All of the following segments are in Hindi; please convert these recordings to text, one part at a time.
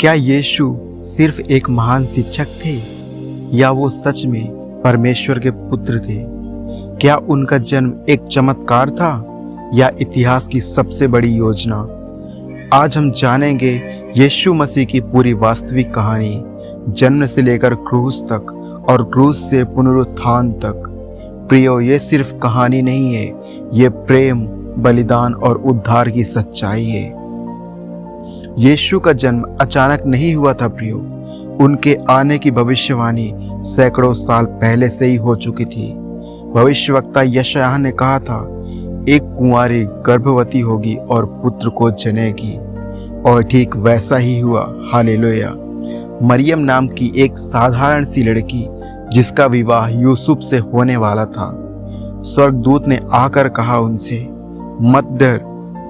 क्या यीशु सिर्फ एक महान शिक्षक थे या वो सच में परमेश्वर के पुत्र थे? क्या उनका जन्म एक चमत्कार था या इतिहास की सबसे बड़ी योजना? आज हम जानेंगे यीशु मसीह की पूरी वास्तविक कहानी, जन्म से लेकर क्रूस तक और क्रूस से पुनरुत्थान तक। प्रियो, ये सिर्फ कहानी नहीं है, ये प्रेम, बलिदान और उद्धार की सच्चाई है। यीशु का जन्म अचानक नहीं हुआ था प्रियो। उनके आने की भविष्यवाणी सैकड़ों साल पहले से ही हो चुकी थी। भविष्यवक्ता यशायाह ने कहा था, एक कुंवारी गर्भवती होगी और पुत्र को जनेगी। और ठीक वैसा ही हुआ। हालेलुया। मरियम नाम की एक साधारण सी लड़की, जिसका विवाह यूसुफ से होने वाला था, स्वर्गदूत ने आकर कहा उनसे, मत डर,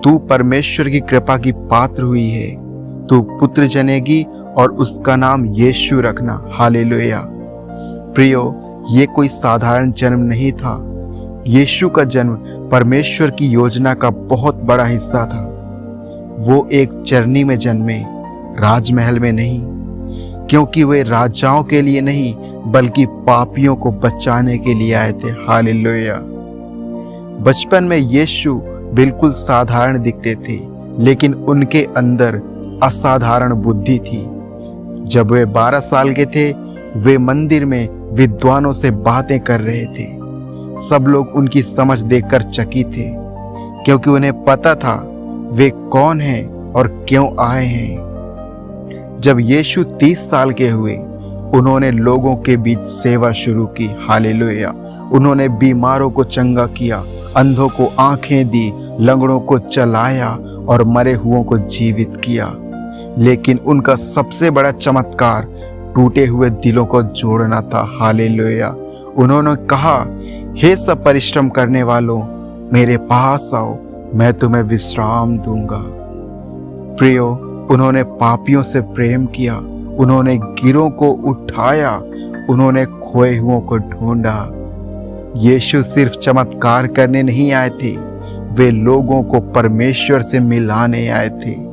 तू परमेश्वर की कृपा की पात्र हुई है। तू पुत्र जनेगी और उसका नाम यीशु रखना। हालेलुया। प्रियो, ये कोई साधारण जन्म नहीं था। यीशु का जन्म परमेश्वर की योजना का बहुत बड़ा हिस्सा था। वो एक चरनी में जन्मे, राजमहल में नहीं, क्योंकि वे राजाओं के लिए नहीं बल्कि पापियों को बचाने के लिए आए थे। हालेलुया। बचपन में यीशु बिल्कुल साधारण दिखते थे, लेकिन उनके अंदर असाधारण बुद्धि थी। जब वे 12 साल के थे, वे मंदिर में विद्वानों से बातें कर रहे थे। सब लोग उनकी समझ देखकर चकित थे, क्योंकि उन्हें पता था वे कौन हैं और क्यों आए हैं। जब यीशु 30 साल के हुए, उन्होंने लोगों के बीच सेवा शुरू की। हालेलुया। उन्होंने बीमारों को चंगा किया, अंधों को आंखें दी, लंगड़ों को चलाया और मरे हुओं को जीवित किया। लेकिन उनका सबसे बड़ा चमत्कार टूटे हुए दिलों को जोड़ना था। हालेलुया। उन्होंने कहा, हे सब परिश्रम करने वालों, मेरे पास आओ, मैं तुम्हें विश्राम दूंगा। प्रियो, उन्होंने पापियों से प्रेम किया, उन्होंने गिरों को उठाया, उन्होंने खोए हुओं को ढूंढा। यीशु सिर्फ चमत्कार करने नहीं आए थे, वे लोगों को परमेश्वर से मिलाने आए थे।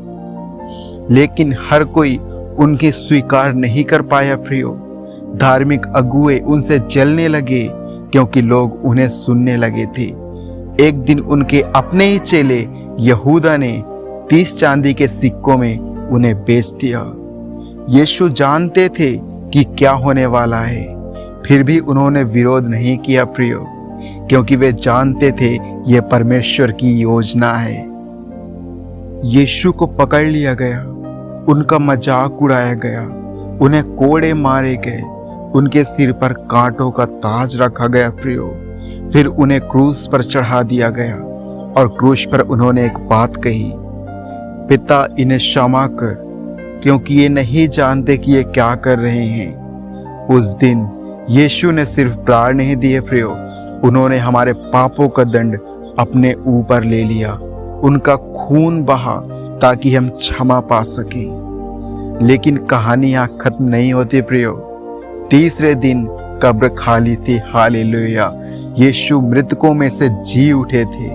लेकिन हर कोई उनके स्वीकार नहीं कर पाया प्रियो। धार्मिक अगुए उनसे जलने लगे, क्योंकि लोग उन्हें सुनने लगे थे। एक दिन उनके अपने ही चेले यहूदा ने 30 चांदी के सिक्कों में उन्हें बेच दिया। यीशु जानते थे कि क्या होने वाला है, फिर भी उन्होंने विरोध नहीं किया प्रियो, क्योंकि वे जानते थे यह परमेश्वर की योजना है। यीशु को पकड़ लिया गया, उनका मजाक उड़ाया गया, उन्हें कोड़े मारे गए, उनके सिर पर कांटों का ताज रखा गया प्रियो। फिर उन्हें क्रूस पर चढ़ा दिया गया और क्रूस पर उन्होंने एक बात कही, पिता, इन्हें क्षमा कर, क्योंकि ये नहीं जानते कि ये क्या कर रहे हैं। उस दिन यीशु ने सिर्फ प्राण नहीं दिए प्रियो, उन्होंने हमारे पापों का दंड अपने ऊपर ले लिया। उनका खून बहा ताकि हम क्षमा पा सकें। लेकिन कहानी यहाँ खत्म नहीं होती प्रियो। तीसरे दिन कब्र खाली थी। हालेलुया। यीशु मृतकों में से जी उठे थे।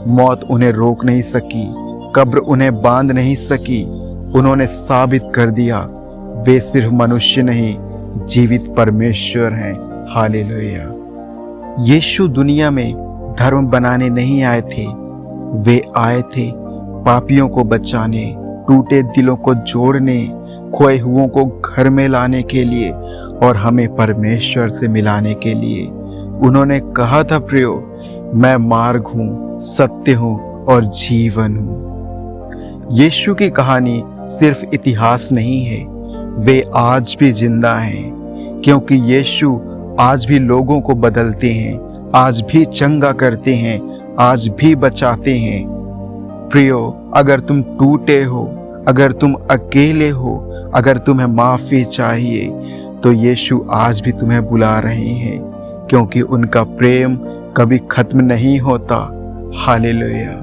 मौत उन्हें रोक नहीं सकी, कब्र उन्हें बांध नहीं सकी। उन्होंने साबित कर दिया वे सिर्फ मनुष्य नहीं, जीवित परमेश्वर हैं। हालेलुया। यीशु दुनिया में धर्म बनाने नहीं आए थे, वे आए थे पापियों को बचाने, टूटे दिलों को जोड़ने, खोए हुओं को घर में लाने के लिए और हमें परमेश्वर से मिलाने के लिए। उन्होंने कहा था प्रियो, मैं मार्ग हूँ, सत्य हूँ और जीवन हूँ। यीशु की कहानी सिर्फ इतिहास नहीं है, वे आज भी जिंदा हैं, क्योंकि यीशु आज भी लोगों को बदलते हैं, आज भी चंगा करते हैं, आज भी बचाते हैं। प्रियो, अगर तुम टूटे हो, अगर तुम अकेले हो, अगर तुम्हें माफी चाहिए, तो यीशु आज भी तुम्हें बुला रहे हैं, क्योंकि उनका प्रेम कभी खत्म नहीं होता। हालेलुया।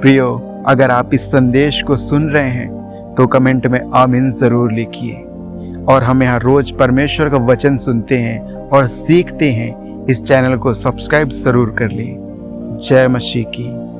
प्रियो, अगर आप इस संदेश को सुन रहे हैं तो कमेंट में आमीन जरूर लिखिए। और हम यहाँ रोज परमेश्वर का वचन सुनते हैं और सीखते हैं। इस चैनल को सब्सक्राइब जरूर कर लें। जय मसीह की।